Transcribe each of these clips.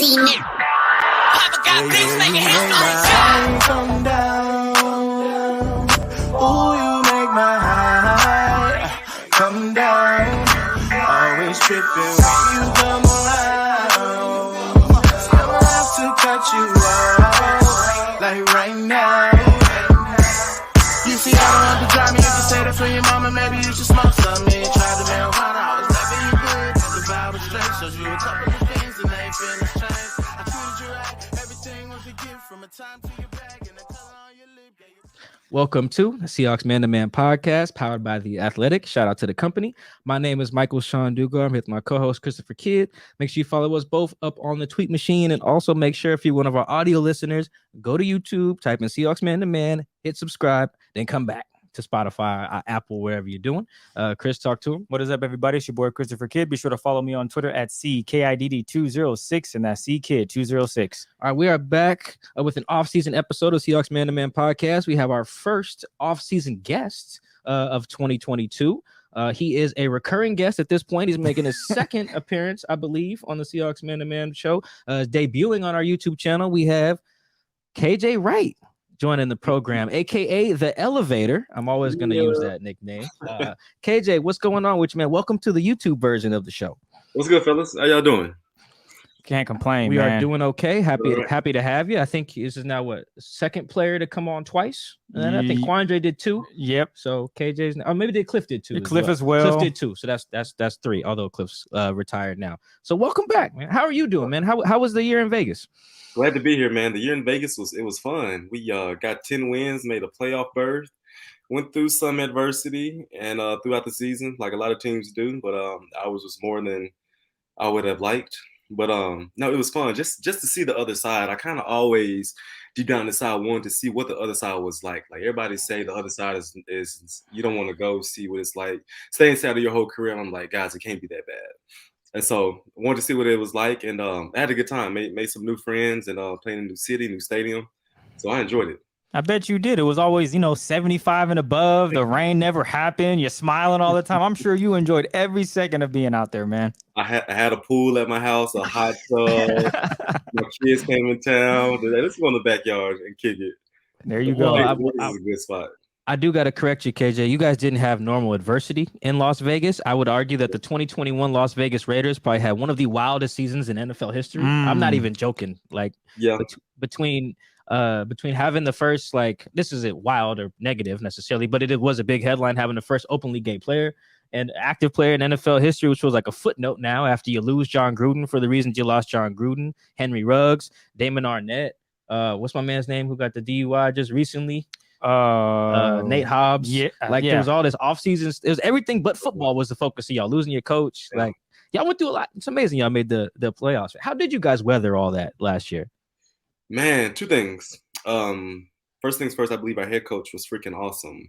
see now. Papa got bitch making hits come down. Ooh, you make my high come down. Always tripping when you come around. Never have to cut you out like right now. You see, I don't have to drive me. You can say that for your mama. Maybe you should smoke some. Me try the marijuana. I was never you good. The vibe was straight. Shows you a couple of things and they feel the change. I treated you right. Everything was a gift from a time to your bag and the color on your lip. Welcome to the Seahawks Man to Man podcast, powered by The Athletic. Shout out to the company. My name is Michael Sean Dugar. I'm with my co-host Christopher Kidd. Make sure you follow us both up on the tweet machine, and also make sure if you're one of our audio listeners, go to YouTube, type in Seahawks Man to Man, hit subscribe, then come back to Spotify, Apple, wherever you're doing. Chris, talk to him. What is up, everybody? It's your boy Christopher Kidd. Be sure to follow me on Twitter at CKIDD206, and that's CKid206. All right, we are back with an off-season episode of Seahawks Man to Man podcast. We have our first off-season guest of 2022. He is a recurring guest at this point. He's making his second appearance, I believe, on the Seahawks Man to Man show. Debuting on our YouTube channel, we have KJ Wright joining the program, aka the Elevator. I'm always going to use that nickname. KJ, what's going on with you, man? Welcome to the YouTube version of the show. What's good, fellas? How y'all doing? Can't complain. We man. are doing okay. Happy to have you. I think this is now what, second player to come on twice. And I think Quandre did two. Yep. So KJ's, or maybe Cliff did two. Cliff as well. Cliff did two. So that's three. Although Cliff's retired now. So welcome back, man. How are you doing, man? How was the year in Vegas? Glad to be here, man. The year in Vegas was fun. We got 10 wins, made a playoff berth, went through some adversity and throughout the season, like a lot of teams do. But ours was more than I would have liked. But no, it was fun just to see the other side. I kind of always deep down inside wanted to see what the other side was like. Like everybody say the other side is you don't want to go see what it's like. Stay inside of your whole career. And I'm like, guys, it can't be that bad. And so I wanted to see what it was like, and I had a good time. Made some new friends, and playing in a new city, new stadium. So I enjoyed it. I bet you did. It was always, 75 and above. The rain never happened. You're smiling all the time. I'm sure you enjoyed every second of being out there, man. I had a pool at my house, a hot tub. My kids came in town. Let's go in the backyard and kick it. There you go. This is a good spot. I do got to correct you, KJ. You guys didn't have normal adversity in Las Vegas. I would argue that the 2021 Las Vegas Raiders probably had one of the wildest seasons in NFL history. I'm not even joking. Like, between having the first, like, this isn't wild or negative necessarily, but it was a big headline having the first openly gay player and active player in NFL history, which was like a footnote now after you lose John Gruden for the reasons you lost John Gruden, Henry Ruggs, Damon Arnett. What's my man's name who got the DUI just recently? Nate Hobbs. There was all this off seasons. It was everything but football was the focus of y'all. Losing your coach, like y'all went through a lot. It's amazing y'all made the playoffs. How did you guys weather all that last year? Man, two things. First things first, I believe our head coach was freaking awesome.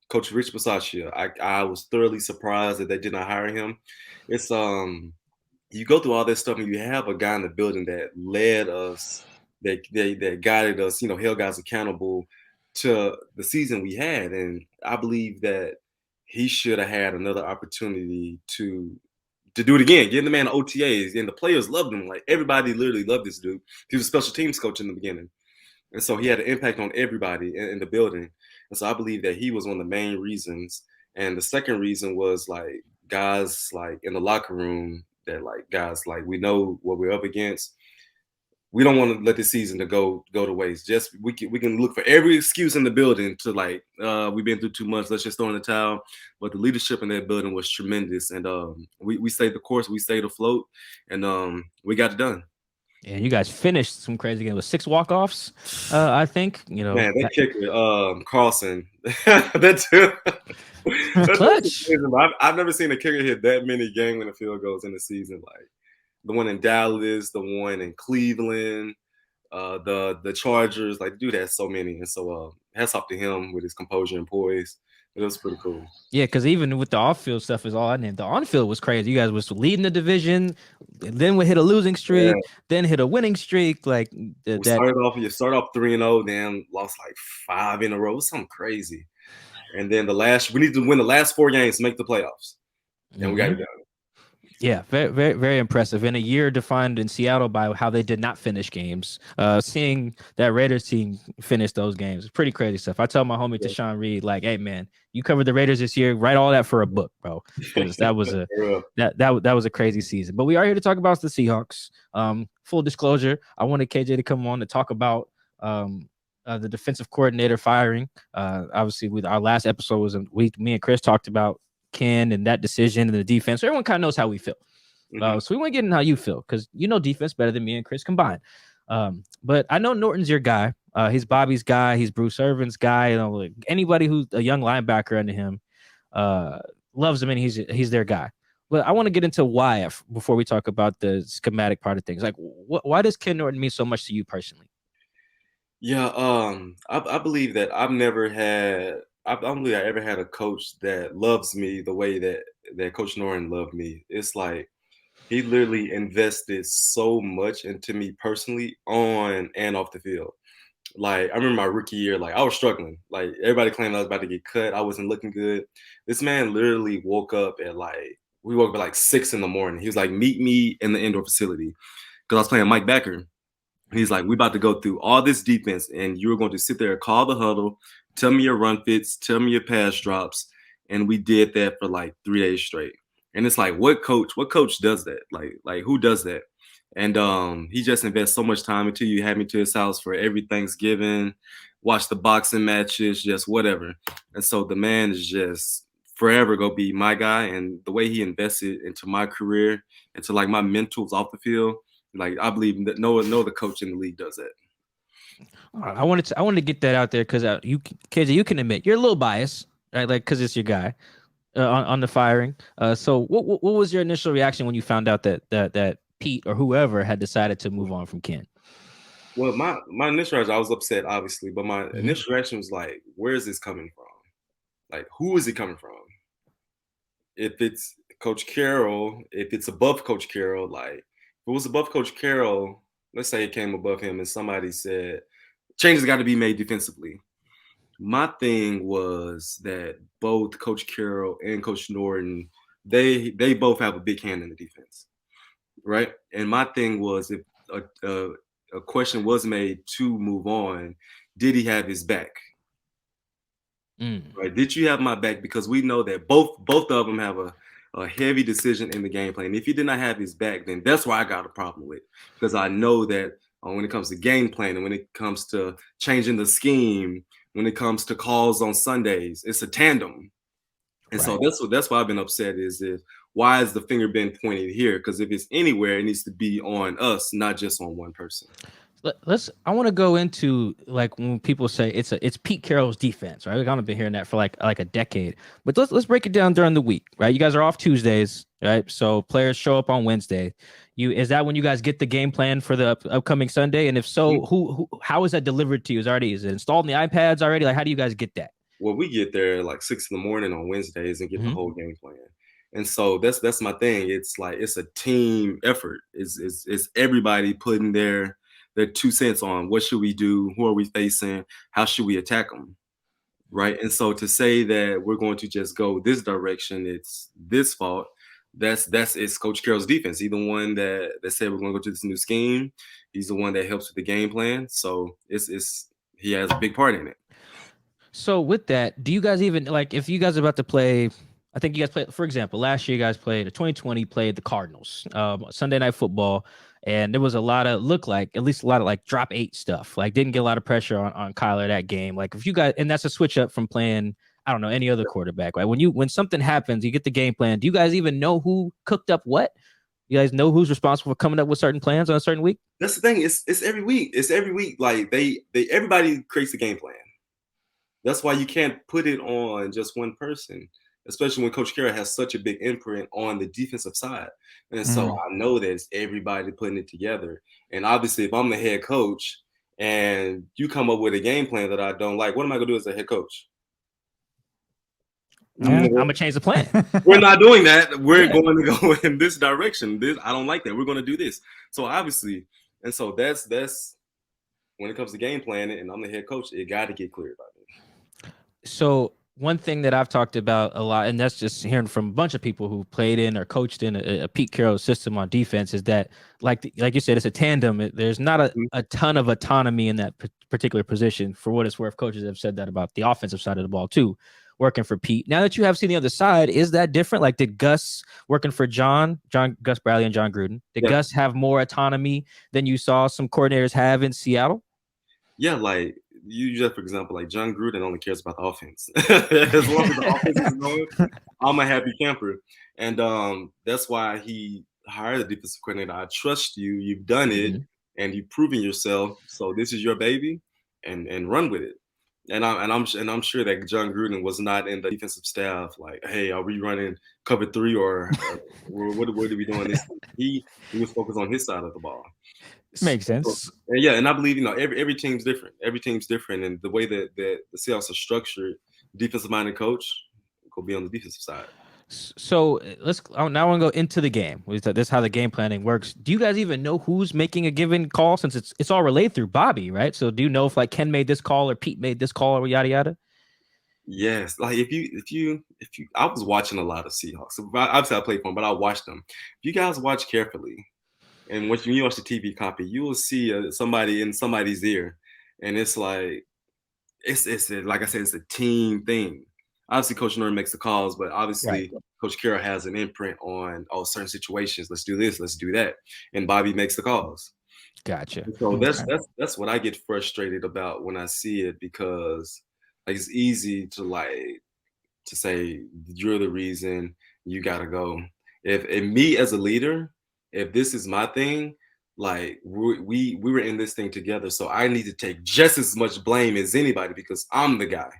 Coach Rich Bisaccia. I was thoroughly surprised that they did not hire him. It's you go through all this stuff and you have a guy in the building that led us, that guided us, held guys accountable to the season we had. And I believe that he should have had another opportunity to do it again, getting the man OTAs, and the players loved him. Like everybody literally loved this dude. He was a special teams coach in the beginning. And so he had an impact on everybody in the building. And so I believe that he was one of the main reasons. And the second reason was like guys like in the locker room that like guys like we know what we're up against. We don't want to let this season to go to waste. Just we can look for every excuse in the building to like we've been through too much. Let's just throw in the towel. But the leadership in that building was tremendous, and we stayed the course. We stayed afloat, and we got it done. Yeah, you guys finished some crazy game with 6 walk-offs. I think man, that kicker Carlson, that too. Clutch. I've never seen a kicker hit that many game-winning field goals in a season like. The one in Dallas, the one in Cleveland, the Chargers, like dude has so many. And so hats off to him with his composure and poise. It was pretty cool. Yeah, because even with the off-field stuff is all I named. The on-field was crazy. You guys was leading the division, then we hit a losing streak, then hit a winning streak. Like you start off 3-0, then lost like 5 in a row. It was something crazy. And then we need to win the last 4 games to make the playoffs. And we got it done. Yeah, very, very, very impressive. In a year defined in Seattle by how they did not finish games, seeing that Raiders team finish those games is pretty crazy stuff. I tell my homie Tashawn Reed, like, "Hey man, you covered the Raiders this year. Write all that for a book, bro, because that was a that was a crazy season." But we are here to talk about the Seahawks. Full disclosure, I wanted KJ to come on to talk about the defensive coordinator firing. Obviously, with our last episode was me and Chris talked about Ken and that decision and the defense. So everyone kind of knows how we feel. So we want to get in how you feel because you know defense better than me and Chris combined. But I know Norton's your guy. He's Bobby's guy. He's Bruce Irvin's guy. You know, like anybody who's a young linebacker under him loves him and he's their guy. But I want to get into why before we talk about the schematic part of things. Like, why does Ken Norton mean so much to you personally? Yeah, I believe that I don't believe I ever had a coach that loves me the way that Coach Norton loved me. It's like he literally invested so much into me personally on and off the field. Like I remember my rookie year, like I was struggling. Like everybody claimed I was about to get cut. I wasn't looking good. This man literally we woke up at like 6 a.m. He was like, meet me in the indoor facility. Because I was playing Mike Becker. He's like, we about to go through all this defense, and you're going to sit there, call the huddle, tell me your run fits, tell me your pass drops, and we did that for like 3 days straight. And it's like, what coach does that? Like who does that? And he just invests so much time into you. Had me to his house for every Thanksgiving, watch the boxing matches, just whatever. And so the man is just forever gonna be my guy. And the way he invested into my career, into like my mentals off the field, like I believe that no other coach in the league does that. I wanted to get that out there because you, KJ, you can admit you're a little biased, right? Like because it's your guy on the firing. So what was your initial reaction when you found out that Pete or whoever had decided to move on from Ken? Well, my initial reaction, I was upset, obviously, but my initial reaction was like, where is this coming from? Like, who is it coming from? If it's Coach Carroll, if it's above Coach Carroll, like if it was above Coach Carroll, let's say it came above him and somebody said changes got to be made defensively. My thing was that both Coach Carroll and Coach Norton, they both have a big hand in the defense, right? And my thing was if a question was made to move on, did he have his back? Right? Did you have my back? Because we know that both of them have a heavy decision in the game plan. If you did not have his back, then that's why I got a problem with. Because I know that when it comes to game planning, when it comes to changing the scheme, when it comes to calls on Sundays, it's a tandem. And so that's why I've been upset is why is the finger being pointed here? Because if it's anywhere, it needs to be on us, not just on one person. I want to go into like when people say it's Pete Carroll's defense, right? We've kind of been hearing that for like a decade. But let's break it down during the week, right? You guys are off Tuesdays, right? So players show up on Wednesday. Is that when you guys get the game plan for the upcoming Sunday? And if so, how is that delivered to you? Is it installed in the iPads already? Like how do you guys get that? Well, we get there like 6 a.m. on Wednesdays and get the whole game plan. And so that's my thing. It's like it's a team effort. It's everybody putting their 2 cents on what should we do, who are we facing, how should we attack them, right? And so to say that we're going to just go this direction, it's this fault. It's Coach Carroll's defense. He's the one that said we're going to go to this new scheme. He's the one that helps with the game plan. So he has a big part in it. So with that, do you guys even like if you guys are about to play? I think you guys played, for example, last year you guys played 2020 played the Cardinals Sunday Night Football, and there was a lot of like drop 8 stuff. Like didn't get a lot of pressure on Kyler that game. Like if you guys, and that's a switch up from playing I don't know any other quarterback. Right when something happens, you get the game plan. Do you guys even know who cooked up what? You guys know who's responsible for coming up with certain plans on a certain week? That's the thing. It's every week. It's every week. Like everybody creates the game plan. That's why you can't put it on just one person, especially when Coach Carroll has such a big imprint on the defensive side. And so I know that it's everybody putting it together. And obviously, if I'm the head coach and you come up with a game plan that I don't like, what am I going to do as a head coach? I'm going to change the plan. We're not doing that. We're going to go in this direction. I don't like that. We're going to do this. So obviously, and so that's when it comes to game planning and I'm the head coach, it got to get cleared by me. So one thing that I've talked about a lot, and that's just hearing from a bunch of people who played in or coached in a Pete Carroll system on defense, is that like you said, it's a tandem. There's not a ton of autonomy in that particular position. For what it's worth, coaches have said that about the offensive side of the ball too, working for Pete. Now that you have seen the other side, is that different? Like, did Gus working for Gus Bradley and John Gruden, did Gus have more autonomy than you saw some coordinators have in Seattle? Yeah, like you just, for example, like John Gruden only cares about the offense. As long as the offense is going, I'm a happy camper. And that's why he hired a defensive coordinator. I trust you. You've done it, and you've proven yourself. So this is your baby, and run with it. And I'm sure that John Gruden was not in the defensive staff like, hey, are we running cover 3 or what are we doing this? He was focused on his side of the ball. Makes sense. So, yeah, and I believe every team's different. Every team's different, and the way that the Seahawks are structured, defensive-minded coach will be on the defensive side. So now I want to go into the game. This is how the game planning works. Do you guys even know who's making a given call, since it's all relayed through Bobby, right? So do you know if like Ken made this call or Pete made this call or yada yada? Yes, like if you, I was watching a lot of Seahawks. Obviously, I played for them, but I watched them. If you guys watch carefully, and when you watch the TV copy, you will see somebody in somebody's ear, and it's like like I said, it's a team thing. Obviously, Coach Norton makes the calls, but obviously, Coach Carroll has an imprint on certain situations. Let's do this, let's do that, and Bobby makes the calls. Gotcha. And so that's what I get frustrated about when I see it, because like it's easy to say you're the reason, you gotta go. If me as a leader, if this is my thing, like we were in this thing together, so I need to take just as much blame as anybody because I'm the guy.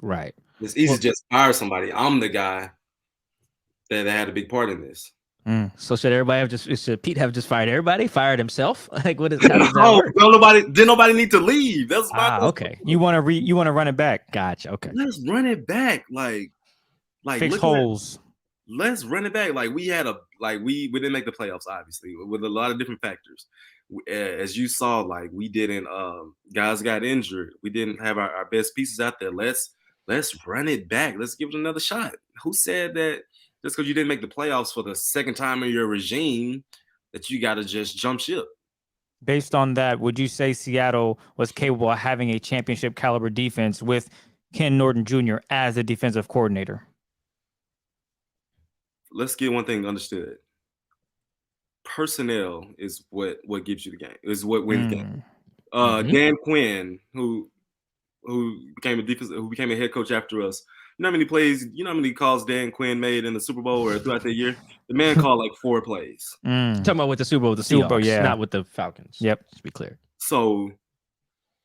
Right. It's easy to just fire somebody. I'm the guy that had a big part in this. So should Pete have just fired everybody? Fired himself? Like how does that work? Nobody need to leave. That's okay. You want to run it back? Gotcha. Okay. Let's run it back. Like fix holes. Let's run it back. Like we didn't make the playoffs, obviously, with a lot of different factors. As you saw, like we didn't. Guys got injured. We didn't have our best pieces out there. Let's run it back. Let's give it another shot. Who said that just because you didn't make the playoffs for the second time in your regime that you got to just jump ship? Based on that, would you say Seattle was capable of having a championship caliber defense with Ken Norton Jr. as the defensive coordinator? Let's get one thing understood. Personnel is what gives you the game. Is what wins the game. Dan Quinn, who became a head coach after us. You know how many plays? You know how many calls Dan Quinn made in the Super Bowl or throughout the year? The man called like 4 plays. Talking about with the Super Bowl, with the Seahawks, not with the Falcons. Yep. Let's be clear. So,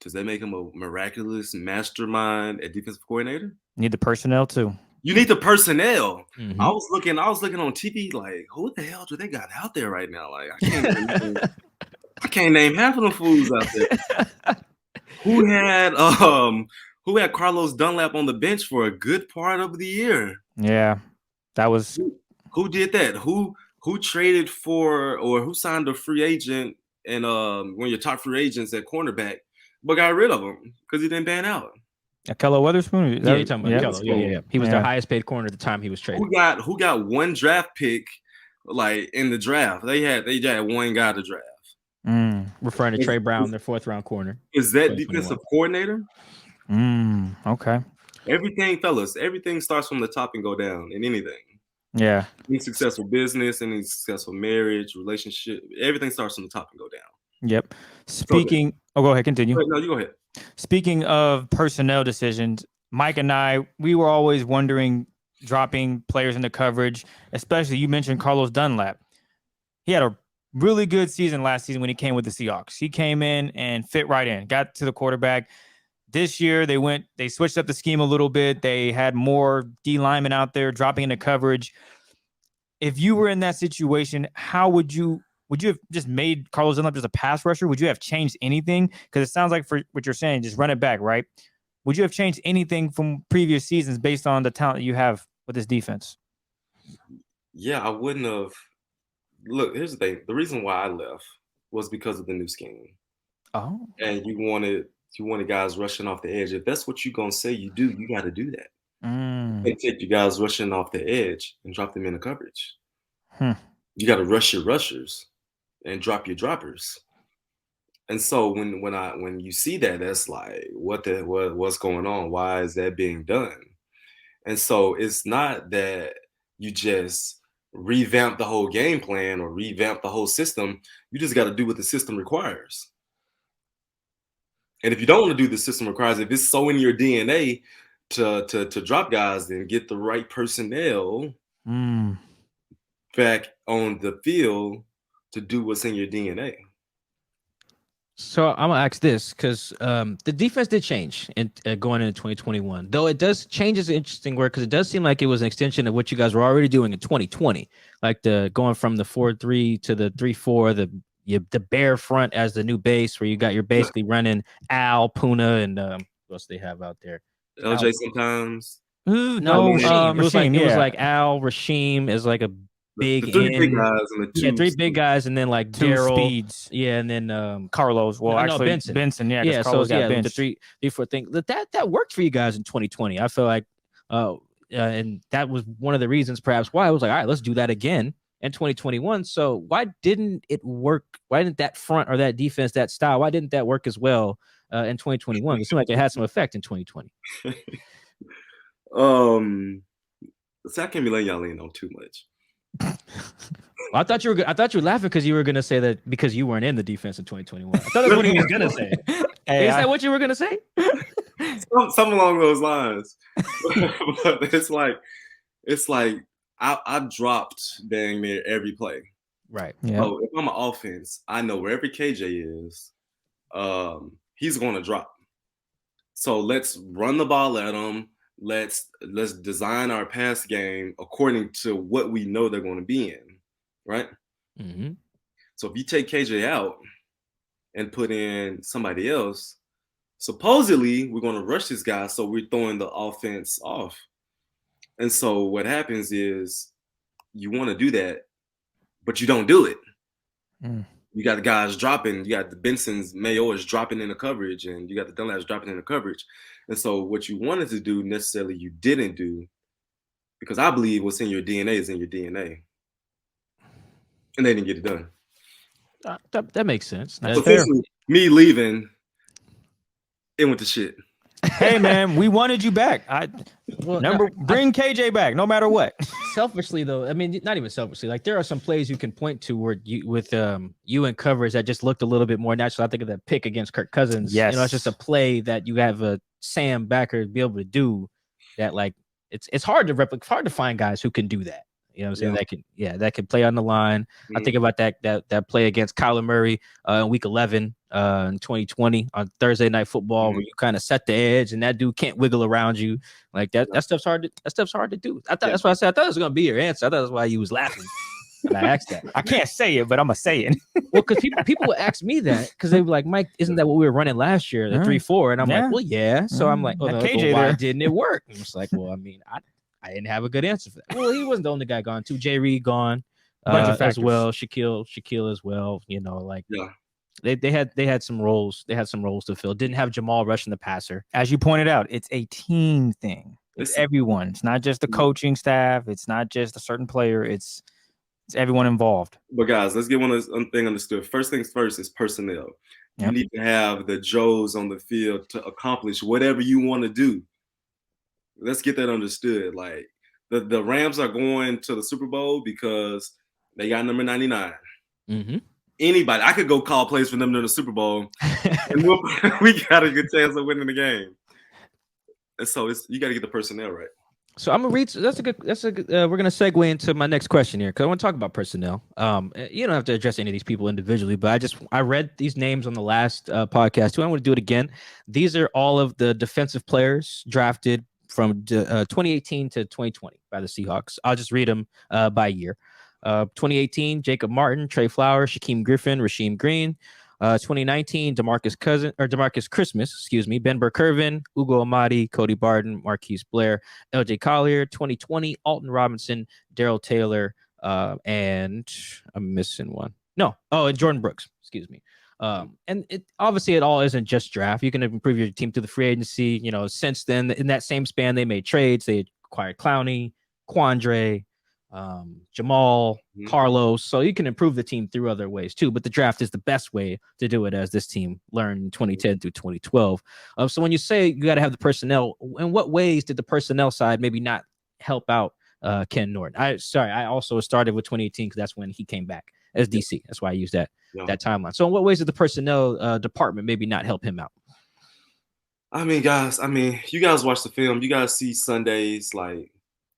does that make him a miraculous mastermind at defensive coordinator? Need the personnel too. You need the personnel. I was looking on TV like, who the hell do they got out there right now? Like, I can't name half of the fools out there. Who had Carlos Dunlap on the bench for a good part of the year? Yeah, that was who did that? Who traded for or who signed a free agent and one of your top free agents at cornerback, but got rid of him because he didn't pan out? Kello Witherspoon. Yeah, you're talking about Kello. Yeah. He was their highest paid corner at the time he was traded. Who got one draft pick like in the draft? They had one guy to draft. Referring to Trey Brown, their 4th round corner. Is that defensive coordinator? Okay. Everything starts from the top and go down in anything. Yeah. Any successful business, any successful marriage, relationship, everything starts from the top and go down. Yep. Speaking, go ahead, continue. No, you go ahead. Speaking of personnel decisions, Mike and I, we were always wondering, dropping players into coverage, especially you mentioned Carlos Dunlap. He had a really good season last season when he came with the Seahawks. He came in and fit right in, got to the quarterback. This year, they switched up the scheme a little bit. They had more D linemen out there dropping into coverage. If you were in that situation, how would you have just made Carlos Dunlap just a pass rusher? Would you have changed anything? Because it sounds like for what you're saying, just run it back, right? Would you have changed anything from previous seasons based on the talent that you have with this defense? Yeah, I wouldn't have. Look, here's the thing. The reason why I left was because of the new scheme. Oh. And you wanted You wanted guys rushing off the edge. If that's what you're gonna say you do, you got to do that. Mm. You can't take you guys rushing off the edge and drop them in the coverage. Hmm. You got to rush your rushers and drop your droppers. And so when you see that, that's like, what's going on? Why is that being done? And so it's not that you just revamp the whole game plan or revamp the whole system. You just got to do what the system requires. And if you don't want to do the system requires, if it's so in your DNA to drop guys, then get the right personnel back on the field to do what's in your DNA. So I'm gonna ask this because the defense did change in going into 2021. Though it does change is an interesting word because it does seem like it was an extension of what you guys were already doing in 2020, like the going from the 4-3 to the 3-4, the bare front as the new base, where you got you're basically running Al, Puna, and what else they have out there? LJ Al. sometimes. No, Rasheem. It was like yeah. Al, Rasheem is like a big the three big end. guys and the two. Yeah, three big guys, and then like two Daryl. speeds. Yeah, and then Carlos. Well, actually, Benson. Yeah, yeah. Carlos So got yeah, the benched. 3-4 thing that worked for you guys in 2020. I feel like, and that was one of the reasons perhaps why I was like, all right, let's do that again in 2021. So why didn't it work? Why didn't that front or that defense, that style, why didn't that work as well in 2021? It seemed like it had some effect in 2020. So I can't be letting y'all in on too much. Well, I thought you were laughing because you were gonna say that because you weren't in the defense in 2021. I thought that's what he was gonna say. Hey, is that what you were gonna say? Something along those lines. But it's like I dropped dang near every play. Right. Yeah. So if I'm an offense, I know wherever KJ is, he's gonna drop. So let's run the ball at him. Let's design our pass game according to what we know they're going to be in, right? Mm-hmm. So if you take KJ out and put in somebody else, supposedly we're going to rush this guy, so we're throwing the offense off. And so what happens is you want to do that, but you don't do it. You got the guys dropping. You got the Benson's Mayo is dropping in the coverage, and you got the Dunlaps dropping in the coverage. And so what you wanted to do necessarily you didn't do, because I believe what's in your DNA is in your DNA. And they didn't get it done. That makes sense. That's so essentially, me leaving, it went to shit. Hey man, we wanted you back. Bring KJ back, no matter what. Selfishly though, I mean, not even selfishly. Like there are some plays you can point to where you in coverage that just looked a little bit more natural. I think of that pick against Kirk Cousins. Yes, it's just a play that you have a Sam backer be able to do. That like it's hard to replicate, hard to find guys who can do that. You know what I'm saying? That can play on the line. Mm-hmm. I think about that play against Kyler Murray in week 11 in 2020 on Thursday Night Football, where you kind of set the edge and that dude can't wiggle around you. Like that stuff's hard to do. I thought that's why I said I thought it was gonna be your answer. I thought that's why you was laughing. And I asked that. I can't say it, but I'm gonna say it. Well, because people would ask me that because they were like, Mike, isn't that what we were running last year, the 3-4? And I'm like, well, yeah. So I'm like, KJ, why didn't it work? And it's like, well, I mean, I didn't have a good answer for that. Well, he wasn't the only guy gone too. Jay Reed gone as well. Shaquille as well. You know, like they had some roles. They had some roles to fill. Didn't have Jamal rushing the passer. As you pointed out, it's a team thing. It's everyone. It's not just the coaching staff. It's not just a certain player. It's everyone involved. But guys, let's get one thing understood. First things first is personnel. Yep. You need to have the Joes on the field to accomplish whatever you want to do. Let's get that understood. Like the Rams are going to the Super Bowl because they got number 99. Mm-hmm. Anybody, I could go call plays for them during the Super Bowl, and we got a good chance of winning the game. And so you got to get the personnel right. So I'm gonna read. That's a good. We're gonna segue into my next question here because I want to talk about personnel. You don't have to address any of these people individually, but I read these names on the last podcast too. I want to do it again. These are all of the defensive players drafted from 2018 to 2020 by the Seahawks. I'll just read them by year. 2018, Jacob Martin, Trey Flowers, Shaquem Griffin, Rasheem Green. 2019, DeMarcus Christmas, Ben Burkervin, Ugo Amadi, Cody Barton, Marquise Blair, LJ Collier. 2020, Alton Robinson, Daryl Taylor, and I'm missing one. And Jordan Brooks, excuse me. And it obviously it all isn't just draft. You can improve your team through the free agency. You know, since then, in that same span, they made trades. They acquired Clowney, Quandre, Jamal, Carlos. So you can improve the team through other ways too. But the draft is the best way to do it, as this team learned in 2010 through 2012. So when you say you got to have the personnel, in what ways did the personnel side maybe not help out Ken Norton? I also started with 2018 because that's when he came back as DC. That's why I used that timeline. So in what ways did the personnel department maybe not help him out? I mean, guys, you guys watch the film. You guys see Sundays. Like,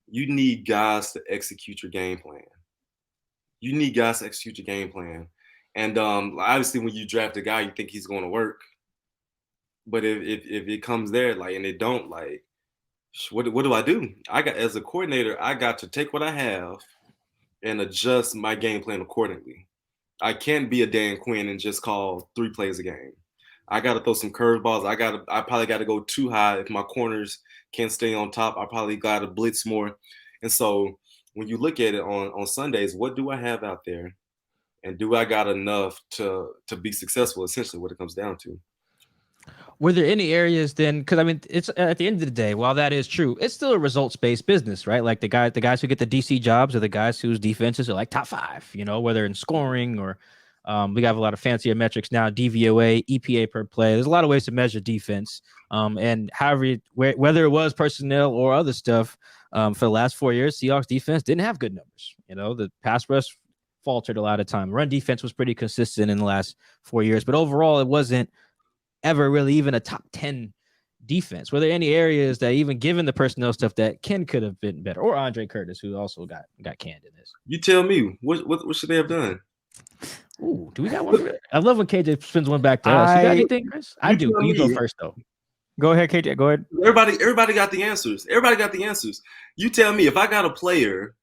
you need guys to execute your game plan. You need guys to execute your game plan. And obviously, when you draft a guy, you think he's going to work. But if it comes there, like, and it don't, like, what do I do? As a coordinator, I got to take what I have and adjust my game plan accordingly. I can't be a Dan Quinn and just call 3 plays a game. I got to throw some curveballs. I probably got to go too high. If my corners can't stay on top, I probably got to blitz more. And so when you look at it on Sundays, what do I have out there? And do I got enough to be successful, essentially what it comes down to. Were there any areas then? Because I mean, it's at the end of the day, while that is true, it's still a results-based business, right? Like the guys who get the DC jobs are the guys whose defenses are like top 5, you know, whether in scoring or we have a lot of fancier metrics now, DVOA, EPA per play. There's a lot of ways to measure defense. And however, whether it was personnel or other stuff, for the last 4 years, Seahawks defense didn't have good numbers. You know, the pass rush faltered a lot of time. Run defense was pretty consistent in the last 4 years, but overall, it wasn't ever really even a top 10 defense. Were there any areas that, even given the personnel stuff, that Ken could have been better, or Andre Curtis, who also got canned in this? You tell me, what should they have done? Ooh, do we got one? I love when KJ spins one back to us. You got anything, Chris? I do. You go first, though. Go ahead, KJ. Go ahead. Everybody got the answers. You tell me, if I got a player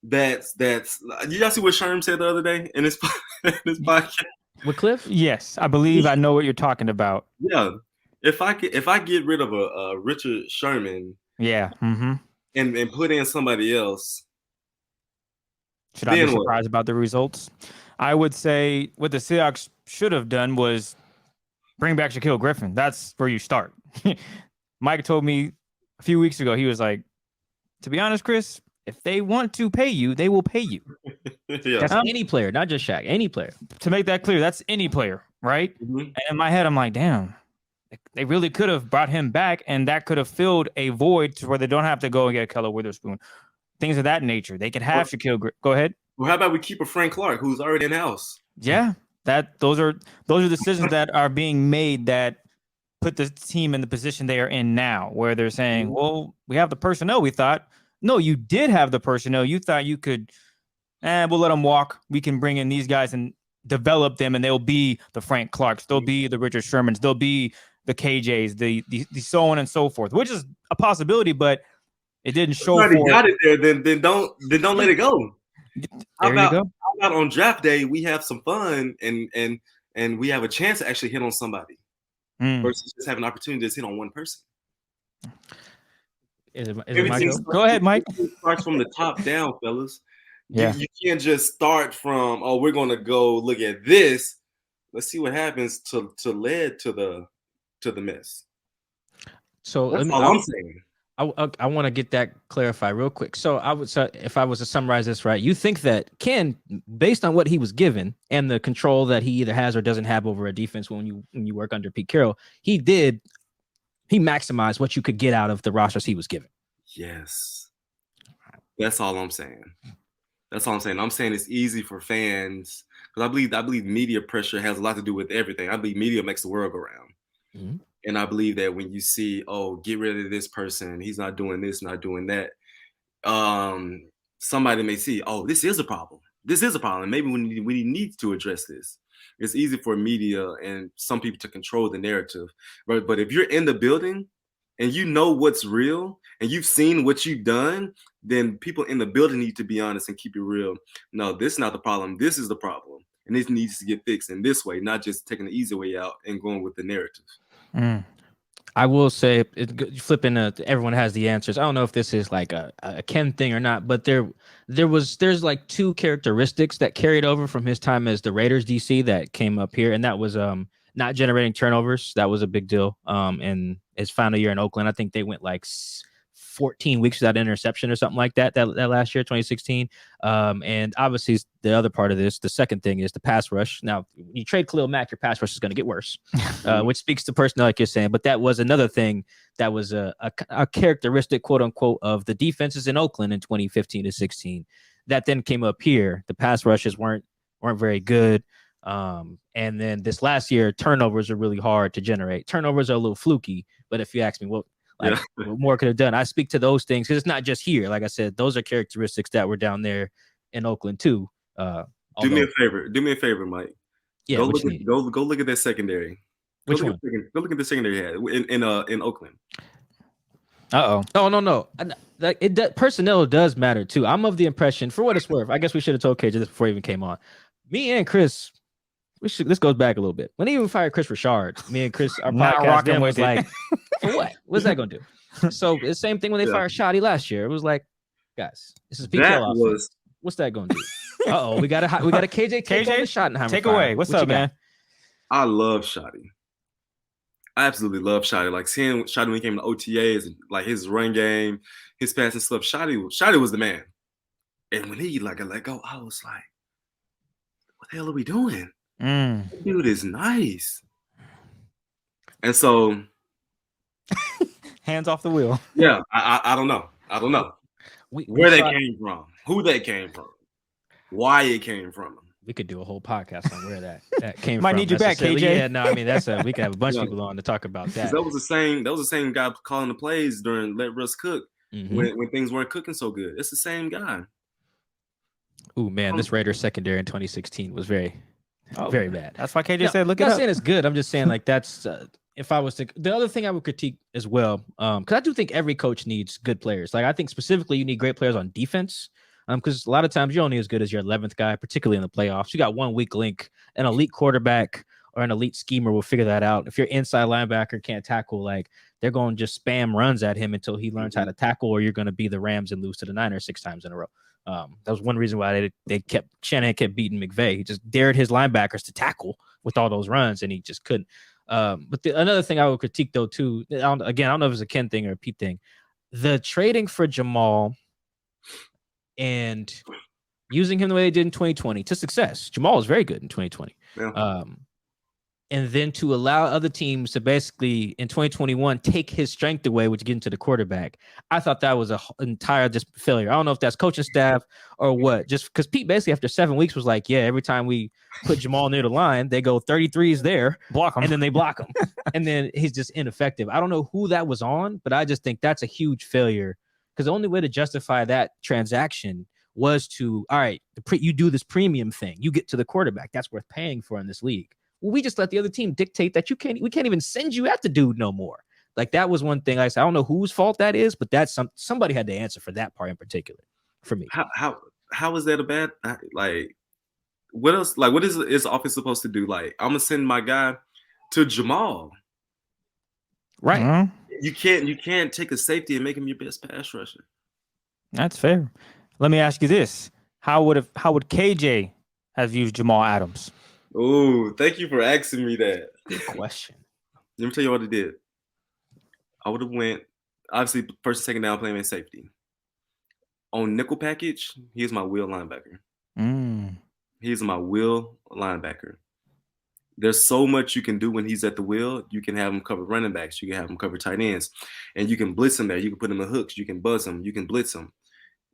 that's you guys see what Sherm said the other day in his podcast? With Cliff? Yes, I believe I know what you're talking about. Yeah. If I get rid of a Richard Sherman, and put in somebody else, should I be surprised about the results? I would say what the Seahawks should have done was bring back Shaquille Griffin. That's where you start. Mike told me a few weeks ago, he was like, to be honest, Chris, if they want to pay you, they will pay you. Yeah. That's any player, not just Shaq, any player. To make that clear, that's any player, right? Mm-hmm. And in my head, I'm like, damn, they really could have brought him back, and that could have filled a void to where they don't have to go and get Keller Witherspoon. Things of that nature. They could have Shaquille Griffin. Go ahead. Well, how about we keep a Frank Clark who's already in house? Yeah, those are decisions that are being made that put the team in the position they are in now, where they're saying, well, we have the personnel. We thought, no, you did have the personnel. You thought you could, we'll let them walk. We can bring in these guys and develop them, and they'll be the Frank Clarks. They'll be the Richard Shermans. They'll be the KJs, the so on and so forth, which is a possibility, but it didn't show. If you got it there, then don't let it go. How you go. about on draft day we have some fun and we have a chance to actually hit on somebody versus just have an opportunity to just hit on one person. Is it my go? Go ahead, Mike. It starts from the top down, fellas. Yeah. You can't just start from, we're gonna go look at this. Let's see what happens to lead to the mess. So that's all I'm saying. I want to get that clarified real quick. So if I was to summarize this right, you think that Ken, based on what he was given and the control that he either has or doesn't have over a defense when you work under Pete Carroll, he maximized what you could get out of the rosters he was given. Yes. That's all I'm saying. I'm saying it's easy for fans, because I believe media pressure has a lot to do with everything. I believe media makes the world go round. Mm-hmm. And I believe that when you see, get rid of this person, he's not doing this, not doing that, somebody may see, this is a problem. Maybe we need to address this. It's easy for media and some people to control the narrative. But if you're in the building and you know what's real and you've seen what you've done, then people in the building need to be honest and keep it real. No, this is not the problem. This is the problem. And this needs to get fixed in this way, not just taking the easy way out and going with the narrative. I will say, flipping. Everyone has the answers. I don't know if this is like a Ken thing or not, but there's like two characteristics that carried over from his time as the Raiders DC that came up here, and that was not generating turnovers. That was a big deal. In his final year in Oakland, I think they went like 14 weeks without interception or something like that last year, 2016. And obviously the other part of this, the second thing is the pass rush. Now, when you trade Khalil Mack, your pass rush is going to get worse, which speaks to personnel, like you're saying. But that was another thing that was a characteristic, quote unquote, of the defenses in Oakland in 2015 to 16. That then came up here. The pass rushes weren't very good. And then this last year, turnovers are really hard to generate. Turnovers are a little fluky, but if you ask me, what more could have done, I speak to those things because it's not just here. Like I said, those are characteristics that were down there in Oakland too. Do me a favor, Mike. Yeah, go look at that secondary. Which one? Go look at the secondary in Oakland. Oh no. Personnel does matter too. I'm of the impression, for what it's worth, I guess we should have told KJ this before he even came on. Me and Chris, this goes back a little bit. When he even fired Chris Richard, me and Chris, our podcast then was like, for what? What's that going to do? So the same thing when they fired Shoddy last year. It was like, guys, this is Pete Carroll. What's that going to do? We got a KJ Schottenheimer. Take away. What's up, man? I love Shoddy. I absolutely love Shoddy. Like seeing Shoddy when he came to OTAs and like his run game, his passing stuff. Shoddy was the man. And when he let go, I was like, what the hell are we doing? Dude is nice. And so hands off the wheel. Yeah, I don't know. Where they came from, who they came from, why it came from them. We could do a whole podcast on where that came from. Might need you back, KJ. Yeah, no, I mean we could have a bunch of people on to talk about that. That was the same guy calling the plays during Let Russ Cook when things weren't cooking so good. It's the same guy. Ooh, man, this Raiders secondary in 2016 was very bad. That's why KJ said, look it up. I'm not saying it's good. I'm just saying like that's if I was to. The other thing I would critique as well, because I do think every coach needs good players. Like I think specifically you need great players on defense. Because a lot of times you're only as good as your 11th guy, particularly in the playoffs. You got one weak link, an elite quarterback or an elite schemer will figure that out. If your inside linebacker can't tackle, like they're going to just spam runs at him until he learns how to tackle, or you're going to be the Rams and lose to the Niners 6 times in a row. That was one reason why Shanahan kept beating McVay. He just dared his linebackers to tackle with all those runs, and he just couldn't. But another thing I would critique though too, I don't know if it's a Ken thing or a Pete thing, the trading for Jamal and using him the way they did in 2020 to success. Jamal was very good in 2020. Yeah. And then to allow other teams to basically in 2021 take his strength away, which get into the quarterback. I thought that was an entire just failure. I don't know if that's coaching staff or what. Just because Pete basically after 7 weeks was like, yeah, every time we put Jamal near the line, they go 33s there, block him, and then they block him, and then he's just ineffective. I don't know who that was on, but I just think that's a huge failure. Because the only way to justify that transaction was to, all right, you do this premium thing. You get to the quarterback. That's worth paying for in this league. Well, we just let the other team dictate that we can't even send you at the dude no more. Like that was one thing. I said, I don't know whose fault that is, but that's somebody had to answer for that part in particular for me. How is that a bad, like, what else? Like, what is this offense supposed to do? Like, I'm going to send my guy to Jamal. Right. Mm-hmm. You can't take a safety and make him your best pass rusher. That's fair. Let me ask you this: How would KJ have used Jamal Adams? Oh, thank you for asking me that. Good question. Let me tell you what I did. I would have went obviously first and second down playing in safety. On nickel package, he's my wheel linebacker. He's my wheel linebacker. There's so much you can do when he's at the wheel. You can have him cover running backs. You can have him cover tight ends. And you can blitz him there. You can put him in hooks. You can buzz him. You can blitz him.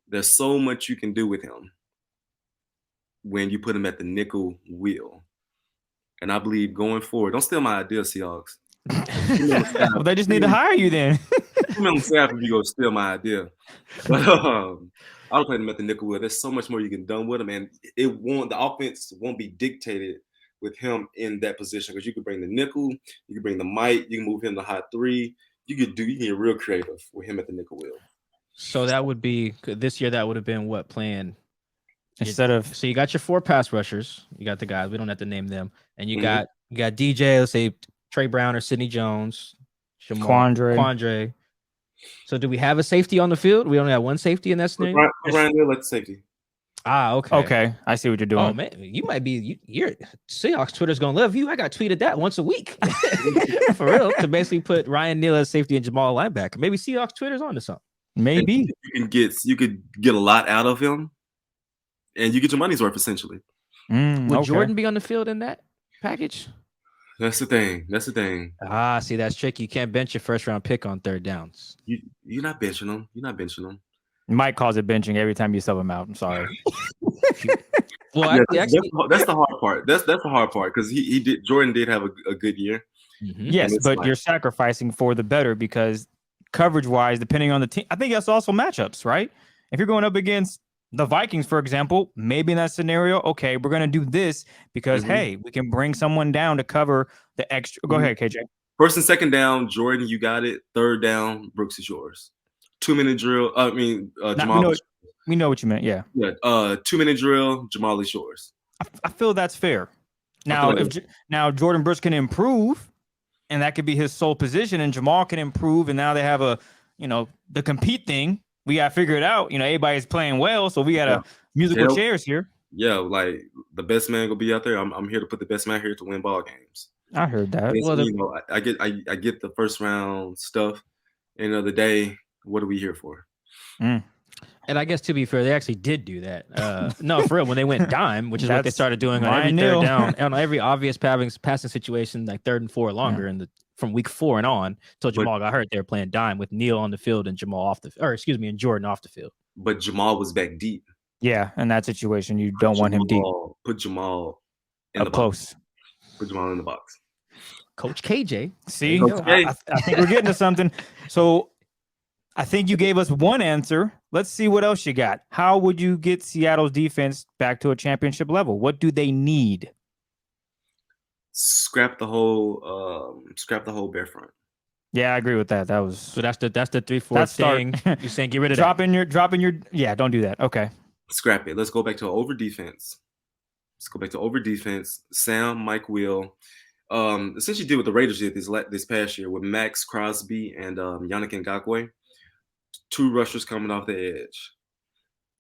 There's so much you can do with him when you put him at the nickel wheel. And I believe going forward, don't steal my idea, Seahawks. Well, they just need to hire you then. I'm on staff if you go steal my idea. But I'll play them at the nickel wheel. There's so much more you can do with him. And the offense won't be dictated with him in that position, because you could bring the nickel, you could bring the might, you can move him to high 3. You can get real creative with him at the nickel wheel. So that would be this year. That would have been what playing instead of. So you got your 4 pass rushers. You got the guys. We don't have to name them. And you got DJ. Let's say Trey Brown or Sidney Jones. Jamal, Quandre. So do we have a safety on the field? We only have one safety in that scenario. Ryan Neal at safety. Okay. Okay, I see what you're doing. Oh man, you might be your Seahawks Twitter's gonna love you. I got tweeted that once a week for real to basically put Ryan Neal as safety and Jamal linebacker. Maybe Seahawks Twitter's onto something. Maybe you could get a lot out of him, and you get your money's worth essentially. Would Jordan be on the field in that package? That's the thing. See, that's tricky. You can't bench your first round pick on third downs. You're not benching them. Mike calls it benching every time you sub him out. I'm sorry. Well, yeah, that's the hard part. That's the hard part because Jordan did have a good year. Mm-hmm. Yes, but you're sacrificing for the better because coverage wise, depending on the team, I think that's also matchups, right? If you're going up against the Vikings, for example, maybe in that scenario, okay, we're going to do this because, hey, we can bring someone down to cover the extra. Go ahead, KJ. First and second down, Jordan, you got it. Third down, Brooks is yours. 2-minute drill. Jamal. We know what you meant. Yeah. 2-minute drill, Jamal is yours. I feel that's fair. Now, now Jordan Brooks can improve, and that could be his sole position, and Jamal can improve, and now they have the compete thing. We got to figure it out. Everybody's playing well, so we got a musical chairs here. Yeah, like the best man will be out there. I'm here to put the best man here to win ball games. I heard that. Well, I get the first round stuff. End of the day, what are we here for? And I guess to be fair, they actually did do that. No, for real, when they went dime, which is what they started doing on every third down, on every obvious passing situation, like 3rd and 4 longer, from week 4 and on until Jamal got hurt. They were playing dime with Neal on the field and and Jordan off the field. But Jamal was back deep. Yeah, in that situation, you don't want him deep. Put Jamal in the close. Box. Put Jamal in the box. Coach KJ. See, I think we're getting to something. So I think you gave us one answer. Let's see what else you got. How would you get Seattle's defense back to a championship level? What do they need? Scrap the whole bear front. Yeah, I agree with that. That was so. That's the 3-4 thing. You're saying get rid of dropping your. Yeah, don't do that. Okay, scrap it. Let's go back to over defense. Sam, Mike Will, essentially did what the Raiders did this past year with Max Crosby and Yannick Ngakoue, 2 rushers coming off the edge,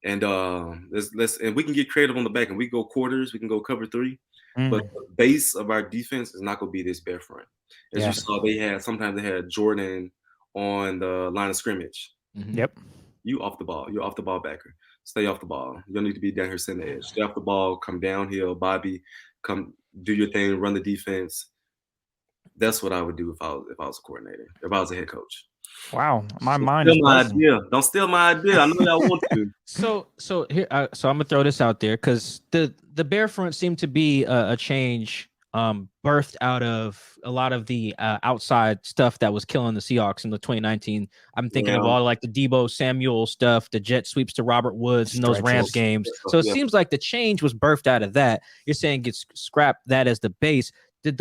and and we can get creative on the back, and we go quarters, we can go cover 3, but the base of our defense is not going to be this bear front. As you saw, sometimes they had Jordan on the line of scrimmage. Yep. You off the ball. You're off the ball backer. Stay off the ball. You don't need to be down here center edge. Stay off the ball. Come downhill. Bobby, come do your thing. Run the defense. That's what I would do if I was a coordinator. If I was a head coach. Wow, my mind is my idea. Don't steal my idea. I know y'all want to. So here, I'm gonna throw this out there because the bear front seemed to be a change birthed out of a lot of the outside stuff that was killing the Seahawks in the 2019. I'm thinking of all like the Deebo Samuel stuff, the jet sweeps to Robert Woods in those Rams games. So it seems like the change was birthed out of that. You're saying get scrapped that as the base.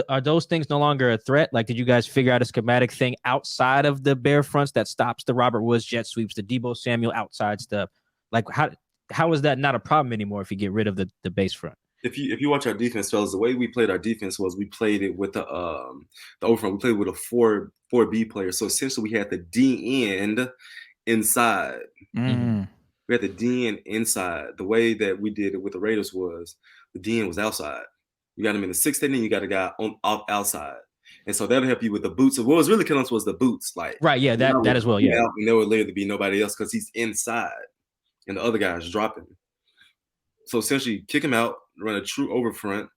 Are those things no longer a threat? Like, did you guys figure out a schematic thing outside of the bear fronts that stops the Robert Woods jet sweeps, the Deebo Samuel outside stuff? Like, how is that not a problem anymore if you get rid of the base front? If you watch our defense, fellas, the way we played our defense was we played it with the overfront. We played with a 4B player. So essentially, we had the D end inside. We had the D end inside. The way that we did it with the Raiders was the D end was outside. You got him in the 6th inning. You got a guy outside, and so that'll help you with the boots. What was really killing us was the boots, like right, yeah, that as well, yeah. And there would literally be nobody else because he's inside, and the other guy's dropping. So essentially, kick him out, run a true over front,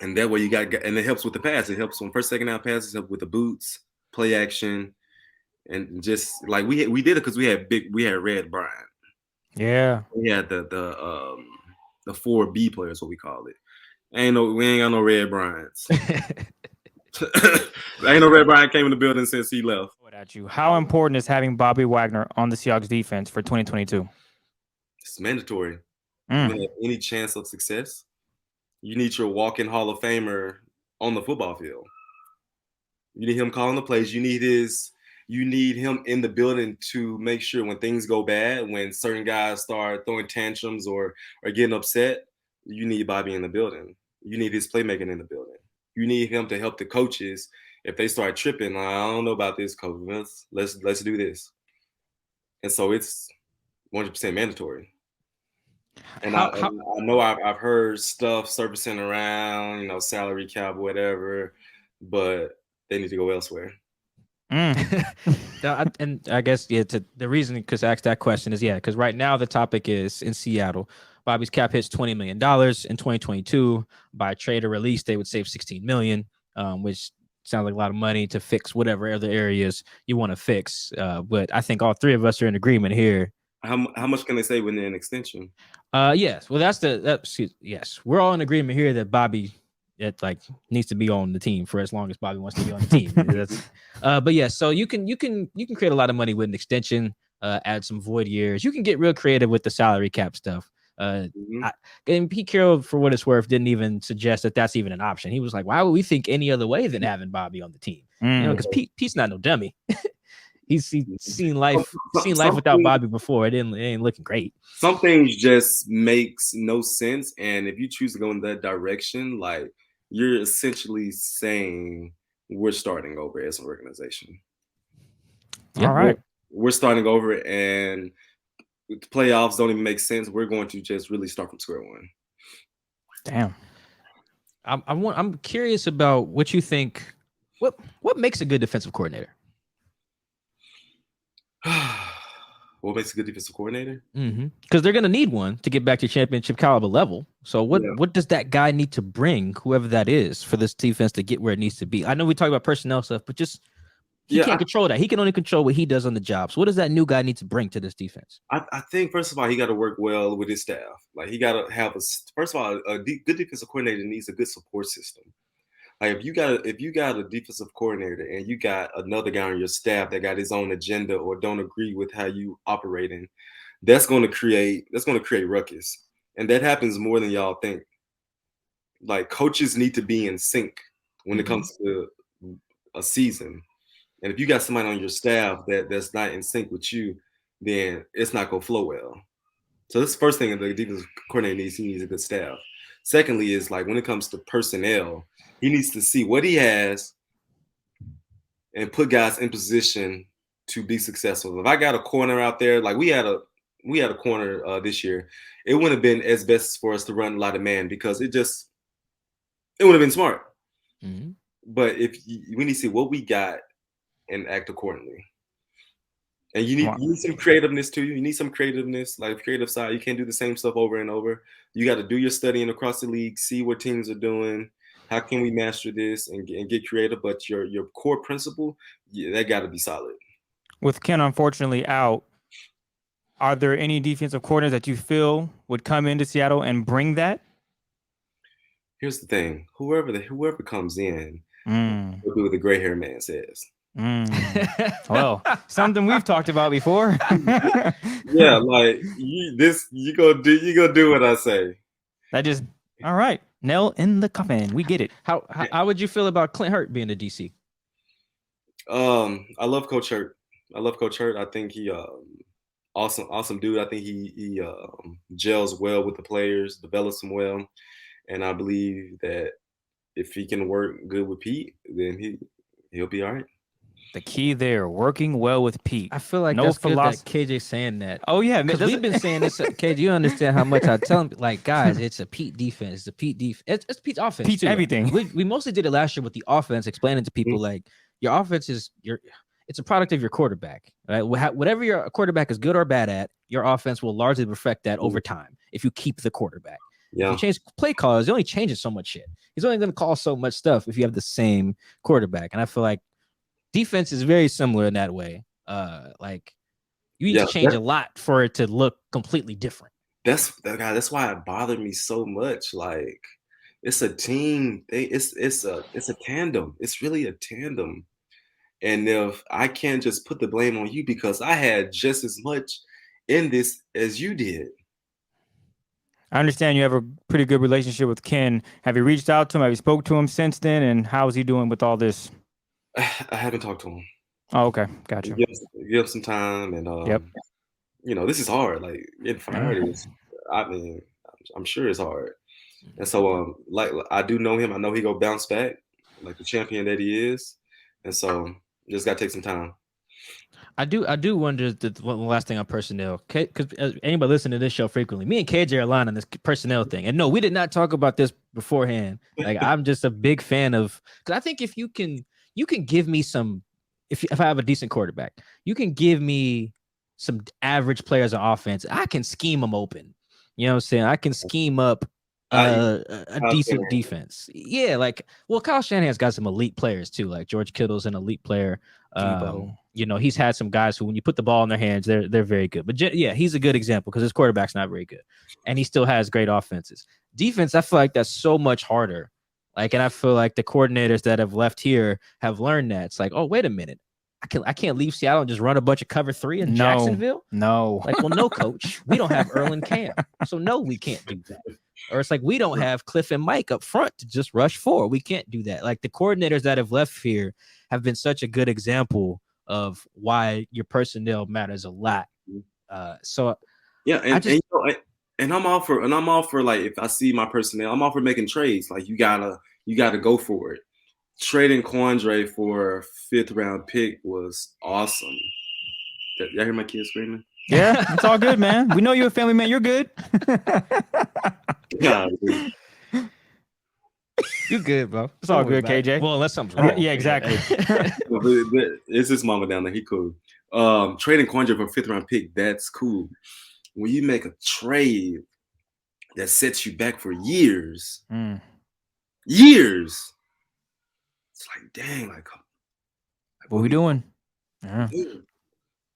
and that way you got, and it helps with the pass. It helps on first, second down passes, help with the boots, play action, and just like we did it because we had Red Bryant. Yeah, we had the 4B player is what we call it. We ain't got no Red Bryants. Ain't no Red Bryant came in the building since he left. At you. How important is having Bobby Wagner on the Seahawks defense for 2022? It's mandatory. Any chance of success, you need your walk-in Hall of Famer on the football field. You need him calling the plays. You need him in the building to make sure when things go bad, when certain guys start throwing tantrums or getting upset, you need Bobby in the building. You need his playmaking in the building. You need him to help the coaches If they start tripping, I don't know about this, Coach Vince. Let's do this. And so it's 100% mandatory. And I know I've heard stuff surfacing around, salary cap, whatever, but they need to go elsewhere. And I guess the reason Chris asked that question is because right now the topic is in Seattle. Bobby's cap hits $20 million in 2022. By trade or release, they would save $16 million, which sounds like a lot of money to fix whatever other areas you want to fix. But I think all three of us are in agreement here. How much can they save within an extension? Yes. Well, yes. We're all in agreement here that Bobby needs to be on the team for as long as Bobby wants to be on the team. But yeah, so you can create a lot of money with an extension, add some void years. You can get real creative with the salary cap stuff. And Pete Carroll, for what it's worth, didn't even suggest that that's even an option. He was like, why would we think any other way than having Bobby on the team? Because Pete's not no dummy. He's seen life without Bobby before. It ain't looking great. Some things just makes no sense, and if you choose to go in that direction, like, you're essentially saying we're starting over as an organization. Yeah. All right, we're starting over, and the playoffs don't even make sense. We're going to just really start from square one. Damn. I'm curious about what you think. What makes a good defensive coordinator? What makes a good defensive coordinator? Because they're going to need one to get back to championship caliber level. So what does that guy need to bring, whoever that is, for this defense to get where it needs to be? I know we talk about personnel stuff, but he can't control that. He can only control what he does on the job. So what does that new guy need to bring to this defense? I think, first of all, he got to work well with his staff. Like, he got to have first of all, a good defensive coordinator needs a good support system. Like, if you got a defensive coordinator and you got another guy on your staff that got his own agenda or don't agree with how you operating, that's going to create ruckus, and that happens more than y'all think. Like, coaches need to be in sync when it comes to a season, and if you got somebody on your staff that's not in sync with you, then it's not going to flow well. So this is the first thing the defensive coordinator needs. He needs a good staff. Secondly is, like, when it comes to personnel, he needs to see what he has and put guys in position to be successful. If I got a corner out there, like we had a corner this year, it wouldn't have been as best for us to run a lot of man because it would have been smart. But we need to see what we got and act accordingly. And you need some creativeness too. You need some creativeness, like creative side. You can't do the same stuff over and over. You got to do your studying across the league, see what teams are doing. How can we master this and get creative? But your core principle, that got to be solid. With Ken unfortunately out, are there any defensive coordinators that you feel would come into Seattle and bring that? Here's the thing: whoever comes in, will do what the gray hair man says. Well, something we've talked about before. Yeah, like you gonna do what I say. All right. Nail in the coffin. We get it. How would you feel about Clint Hurtt being a DC? I love Coach Hurtt. I think he awesome dude. I think he gels well with the players, develops them well, and I believe that if he can work good with Pete, then he'll be all right. The key there, working well with Pete. I feel like that's good that KJ saying that. Oh yeah, because we've been saying this. KJ, you understand how much I tell him, like, guys, it's a Pete defense. It's a Pete defense. It's Pete's offense. Pete's everything. We mostly did it last year with the offense, explaining to people like your offense is it's a product of your quarterback. Right? Whatever your quarterback is good or bad at, your offense will largely reflect that over time if you keep the quarterback. Yeah. If you change play calls, he only changes so much shit. He's only going to call so much stuff if you have the same quarterback. And I feel like defense is very similar in that way. Like you need to change a lot for it to look completely different. That's why it bothered me so much. Like, it's a team. It's a tandem. It's really a tandem. And if I can't just put the blame on you because I had just as much in this as you did. I understand you have a pretty good relationship with Ken. Have you reached out to him? Have you spoke to him since then? And how is he doing with all this? I haven't talked to him. Oh, okay. Gotcha. Give him some time. And, this is hard. Like, getting fired is, I mean, I'm sure it's hard. And so, like, I do know him. I know he go bounce back like the champion that he is. And so just got to take some time. I do wonder one last thing on personnel, because anybody listening to this show frequently, me and KJ are aligned on this personnel thing. And no, we did not talk about this beforehand. Like, I'm just a big fan of, because I think if you can give me some, if I have a decent quarterback, you can give me some average players on offense. I can scheme them open. You know what I'm saying? I can scheme up a decent defense. Yeah, like, well, Kyle Shanahan's got some elite players too. Like George Kittle's an elite player. You know, he's had some guys who, when you put the ball in their hands, they're very good. But yeah, he's a good example because his quarterback's not very good, and he still has great offenses. Defense, I feel like that's so much harder. Like, and I feel like the coordinators that have left here have learned that. It's like, oh, wait a minute, I can't leave Seattle and just run a bunch of cover 3 in Jacksonville. No, like, well, no, coach, we don't have Earl and Cam, so no, we can't do that. Or it's like, we don't have Cliff and Mike up front to just rush 4. We can't do that. Like, the coordinators that have left here have been such a good example of why your personnel matters a lot. So yeah, and I'm all for like, if I see my personnel, I'm all for making trades. Like, you gotta go for it. Trading Quandre for a 5th round pick was awesome. Y'all hear my kids screaming? Yeah, it's all good, man. We know you're a family man. You're good. Yeah, you good, bro. It's all good, KJ. Well, unless something's wrong. Yeah, exactly. It's his mama down there. He cool. Trading Quandre for a 5th round pick, that's cool. When you make a trade that sets you back for years, it's like, dang, like what are we doing?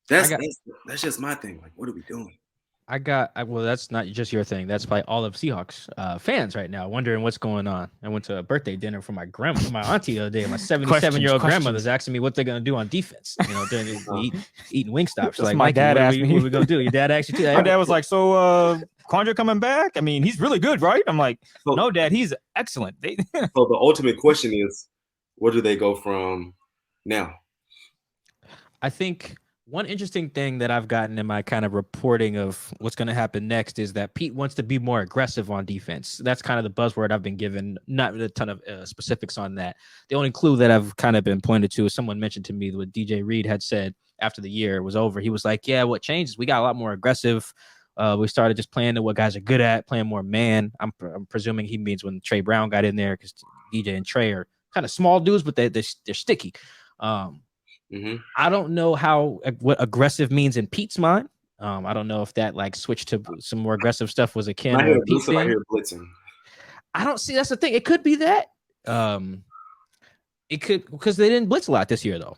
That's just my thing. Like, what are we doing? Well, that's not just your thing. That's probably all of Seahawks fans right now wondering what's going on. I went to a birthday dinner for my auntie the other day. My 77-year-old grandmother's asking me what they're gonna do on defense. You know, during eating Wingstop. She's like, my dad asked me, what are we gonna do? Your dad asked you too. My dad was like, so Quandre coming back? I mean, he's really good, right? I'm like, no, Dad, he's excellent. So the ultimate question is, where do they go from now? I think one interesting thing that I've gotten in my kind of reporting of what's going to happen next is that Pete wants to be more aggressive on defense. That's kind of the buzzword I've been given, not a ton of specifics on that. The only clue that I've kind of been pointed to is someone mentioned to me what DJ Reed had said after the year was over. He was like, yeah, what changed is we got a lot more aggressive. We started just playing to what guys are good at, playing more man. I'm presuming he means when Trey Brown got in there, because DJ and Trey are kind of small dudes, but they're sticky. I don't know what aggressive means in Pete's mind. I don't know if that like switched to some more aggressive stuff was a Ken or Pete thing. I hear blitzing. I don't see. That's the thing. It could be that. It could, because they didn't blitz a lot this year though.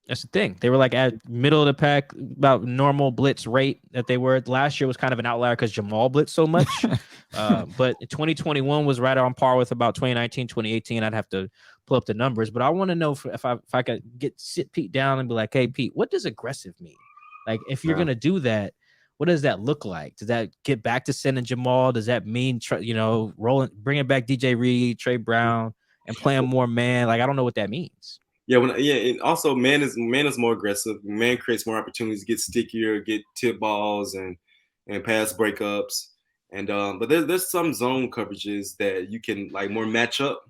That's the thing. They were like at middle of the pack, about normal blitz rate that they were. Last year was kind of an outlier because Jamal blitzed so much. But 2021 was right on par with about 2019, 2018. I'd have to pull up the numbers, but I want to know if I could sit Pete down and be like, hey, Pete, what does aggressive mean? Like, if you're going to do that, what does that look like? Does that get back to sending Jamal? Does that mean, bringing back DJ Reed, Trey Brown, and playing more man? Like, I don't know what that means. Yeah, and also man is more aggressive. Man creates more opportunities, get stickier, get tip balls and pass breakups. And but there's some zone coverages that you can like more match up,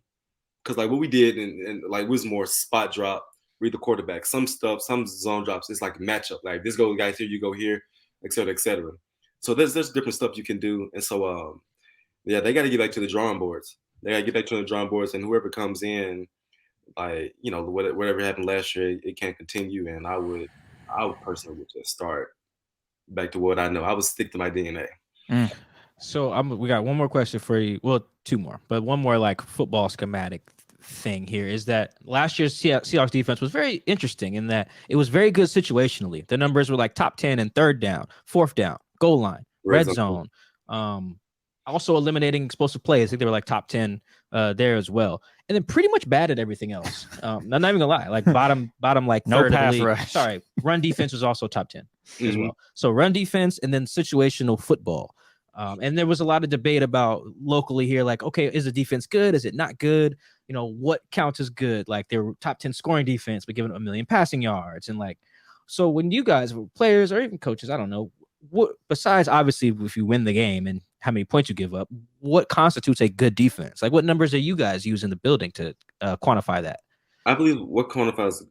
because like what we did and like was more spot drop, read the quarterback. Some zone drops, it's like matchup. Like, this go guys here, you go here, et cetera, et cetera. So there's different stuff you can do. And so yeah, they got to get back to the drawing boards. And whoever comes in, like, whatever happened last year, it can't continue. And I would personally just start back to what I know. I would stick to my DNA. So we got one more question for you. Well, 2 more, but one more like football schematic thing here is that last year's Seahawks defense was very interesting in that it was very good situationally. The numbers were like top 10 in 3rd down, 4th down, goal line, red zone. Also eliminating explosive plays. I think they were like top 10 there as well. And then pretty much bad at everything else. I'm not even gonna lie. Like bottom like no third pass league. rush. Sorry, run defense was also top 10 as well. So run defense and then situational football. And there was a lot of debate about locally here, like, okay, is the defense good? Is it not good? What counts as good? Like, they were top 10 scoring defense, but given 1 million passing yards. And like, so when you guys were players or even coaches, I don't know, what besides obviously if you win the game and how many points you give up, what constitutes a good defense? Like, what numbers are you guys using the building to quantify that? I believe what quantifies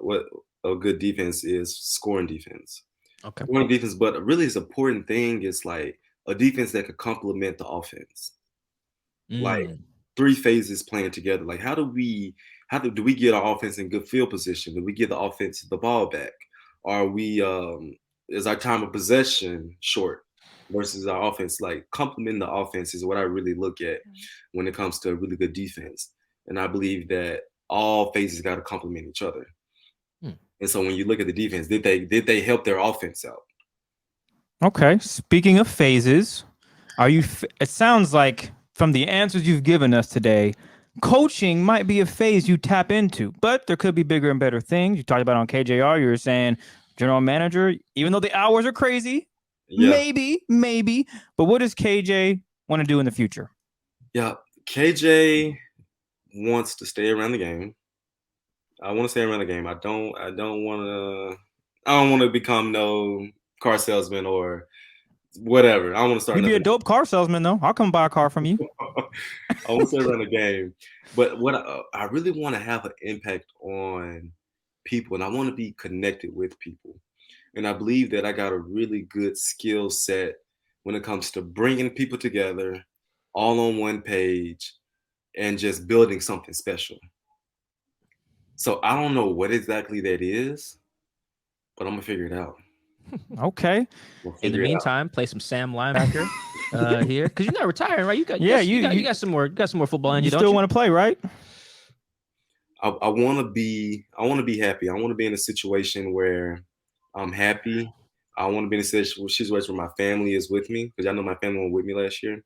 what a good defense is scoring defense. Okay. Scoring defense, but really his important thing is like a defense that could complement the offense. Like 3 phases playing together. Like how do we get our offense in good field position? Do we get the offense the ball back? Are we is our time of possession short versus our offense? Like complementing the offense is what I really look at when it comes to a really good defense. And I believe that all phases got to complement each other. And so when you look at the defense, did they help their offense out? Okay. Speaking of phases, it sounds like from the answers you've given us today, coaching might be a phase you tap into, but there could be bigger and better things. You talked about on KJR, you were saying general manager, even though the hours are crazy, maybe. But what does KJ want to do in the future? Yeah, KJ wants to stay around the game. I want to stay around the game. I don't want to become no car salesman or whatever. I don't want to start. You'd be a dope car salesman, though. I'll come buy a car from you. I want to stay around the game, but what I really want to have an impact on people, and I want to be connected with people. And I believe that I got a really good skill set when it comes to bringing people together, all on one page, and just building something special. So I don't know what exactly that is, but I'm gonna figure it out. Okay. In the meantime, play some Sam linebacker here because you're not retiring, right? You got some more football in you. Still want to play, right? I want to be happy. I want to be in a situation where I'm happy. I want to be in a situation where my family is with me because I know my family were with me last year.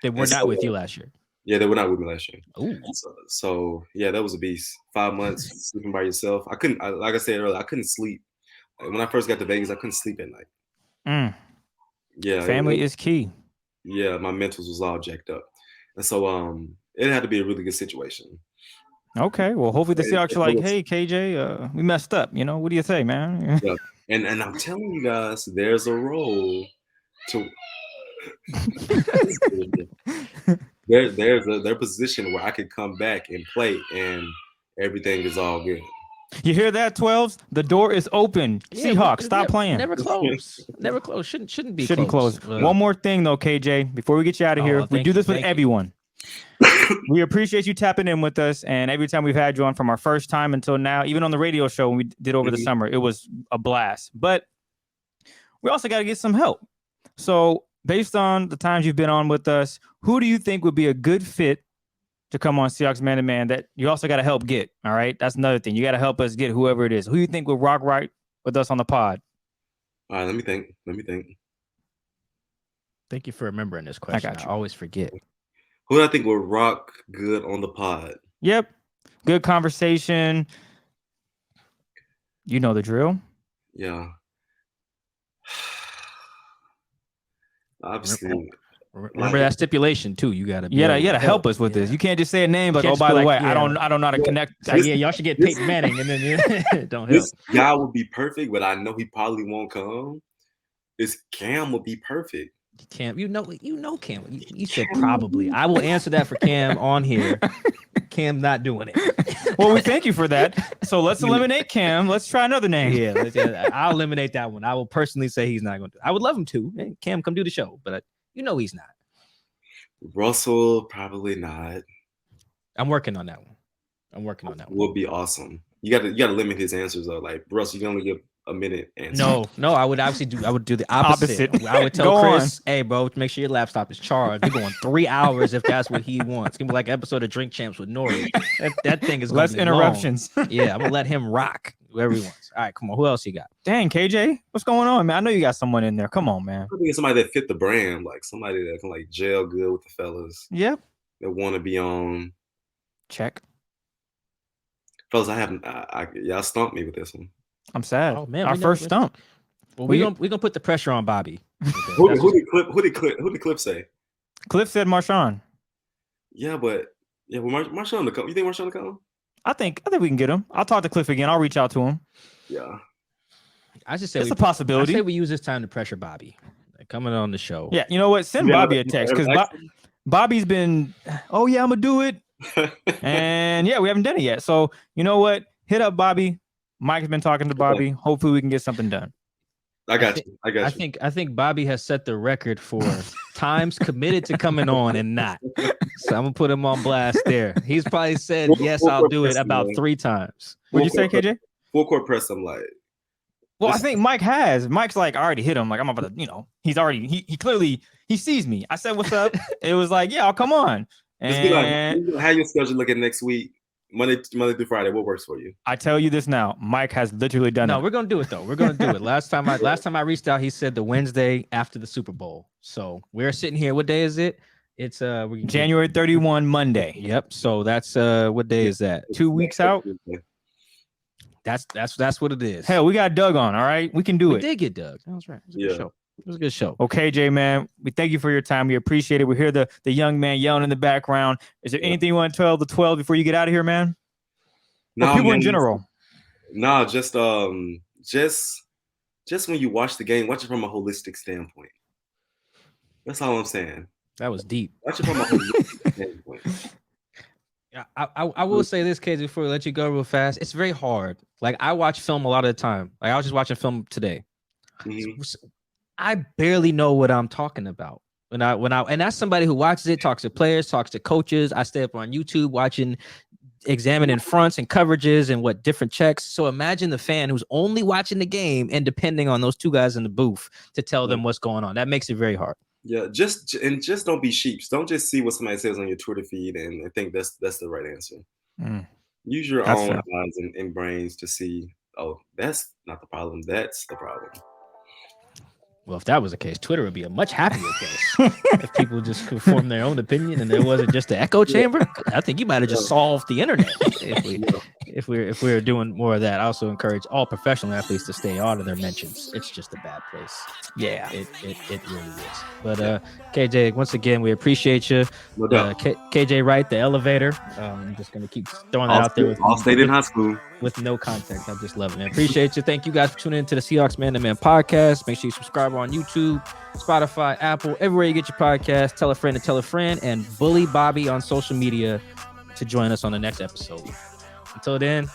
They were not with you last year. Yeah, they were not with me last year. Ooh. So yeah, that was a beast. 5 months sleeping by yourself. I couldn't. Like I said earlier, I couldn't sleep. Like when I first got to Vegas, I couldn't sleep at night. Yeah, family is key. Yeah, my mentals was all jacked up, and so it had to be a really good situation. Okay, well, hopefully the Seahawks are like, hey, KJ, we messed up. You know, what do you say, man? Yeah, and I'm telling you guys, there's a role to. There's a position where I could come back and play, and everything is all good. You hear that, 12s? The door is open. Yeah, Seahawks, stop playing. Never close. Never close. Shouldn't be. Shouldn't close. One more thing though, KJ, before we get you out of here, we do this with everyone. We appreciate you tapping in with us, and every time we've had you on from our first time until now, even on the radio show when we did over the summer, it was a blast. But we also got to get some help. So based on the times you've been on with us, who do you think would be a good fit to come on Seahawks Man to Man that you also got to help get? All right. That's another thing. You got to help us get whoever it is. Who do you think will rock right with us on the pod? All right. Let me think. Thank you for remembering this question. I always forget. Who do I think will rock good on the pod? Yep. Good conversation. You know the drill. Yeah. Obviously. Remember that stipulation too. You gotta help us with this. You can't just say a name like, oh, by the way, I don't know how to connect. Y'all should get Peyton Manning, and then don't help. This guy would be perfect, but I know he probably won't come. This Cam would be perfect. Cam, you know Cam. You said probably. I will answer that for Cam on here. Cam not doing it. Well, we thank you for that. So let's eliminate Cam. Let's try another name. Yeah, I'll eliminate that one. I will personally say he's not going to. I would love him to. Hey, Cam, come do the show, but he's not. Russell, probably not. I'm working on that one. Would be awesome. You got to limit his answers though. Like Russell, you can only give a minute answer. No, I would do the opposite. I would tell Chris, hey bro, make sure your laptop is charged. We're going 3 hours if that's what he wants. It's gonna be like an episode of Drink Champs with Nori. That thing is less interruptions. Yeah, I'm gonna let him rock whoever he wants. All right, come on. Who else you got? Dang, KJ, what's going on, man? I know you got someone in there. Come on, man. I think somebody that fit the brand, like somebody that can like gel good with the fellas. Yep. That want to be on. Check. Fellas, y'all stumped me with this one. I'm sad. Oh man, our first stump. Well, we're gonna put the pressure on Bobby. Who did Cliff say? Cliff said Marshawn. Yeah, but Marshawn to come. You think Marshawn to come? I think we can get him. I'll talk to Cliff again. I'll reach out to him. Yeah. I just say it's a possibility. I say we use this time to pressure Bobby. Coming on the show. Yeah, you know what? Send Bobby a text because Bobby's been, oh yeah, I'm gonna do it. And yeah, we haven't done it yet. So you know what? Hit up Bobby. Mike's been talking to Bobby. Okay. Hopefully we can get something done. I got you. I think Bobby has set the record for times committed to coming on and not. So I'm gonna put him on blast there. He's probably said yes, I'll do it about 3 times. What'd you say, KJ? Full court press. I'm like. Well, I think Mike has. Mike's like, I already hit him. Like, I'm about to, he's already, he clearly, he sees me. I said, what's up? It was like, yeah, I'll come on. And how your schedule looking next week? Monday through Friday. What works for you? I tell you this now. Mike has literally done it. No, we're going to do it, though. We're going to do it. Last time I reached out, he said the Wednesday after the Super Bowl. So we're sitting here. What day is it? It's January 31, Monday. Yep. So that's what day is that? 2 weeks out? That's what it is. Hell, we got Doug on. All right, we can do it. We did get Doug. That was right. It was a good show. It was a good show. Okay, Jay, man, we thank you for your time. We appreciate it. We hear the young man yelling in the background. Is there anything you want to tell the 12 before you get out of here, man? No, people in general. No, just when you watch the game, watch it from a holistic standpoint. That's all I'm saying. That was deep. Watch it from a holistic standpoint. Yeah, I will say this, KJ, before we let you go real fast. It's very hard. Like, I watch film a lot of the time. Like, I was just watching film today. Mm-hmm. I barely know what I'm talking about. And that's somebody who watches it, talks to players, talks to coaches. I stay up on YouTube examining fronts and coverages and what different checks. So imagine the fan who's only watching the game and depending on those 2 guys in the booth to tell them what's going on. That makes it very hard. Yeah, just don't be sheeps. Don't just see what somebody says on your Twitter feed and think that's the right answer. Use your own eyes and brains to see, oh, that's not the problem. That's the problem. Well, if that was the case, Twitter would be a much happier place if people just could form their own opinion and there wasn't just an echo chamber. I think you might have just solved the internet if we're doing more of that. I also encourage all professional athletes to stay out of their mentions. It's just a bad place. Yeah, it really is. But KJ, once again, we appreciate you. No doubt. KJ Wright, the elevator. I'm just gonna keep throwing that out there. All stayed in high school with no context. I just love it, man. Appreciate you. Thank you guys for tuning into the Seahawks Man to Man podcast. Make sure you subscribe on YouTube, Spotify, Apple, everywhere you get your podcast. Tell a friend to tell a friend, and bully Bobby on social media to join us on the next episode. Until then,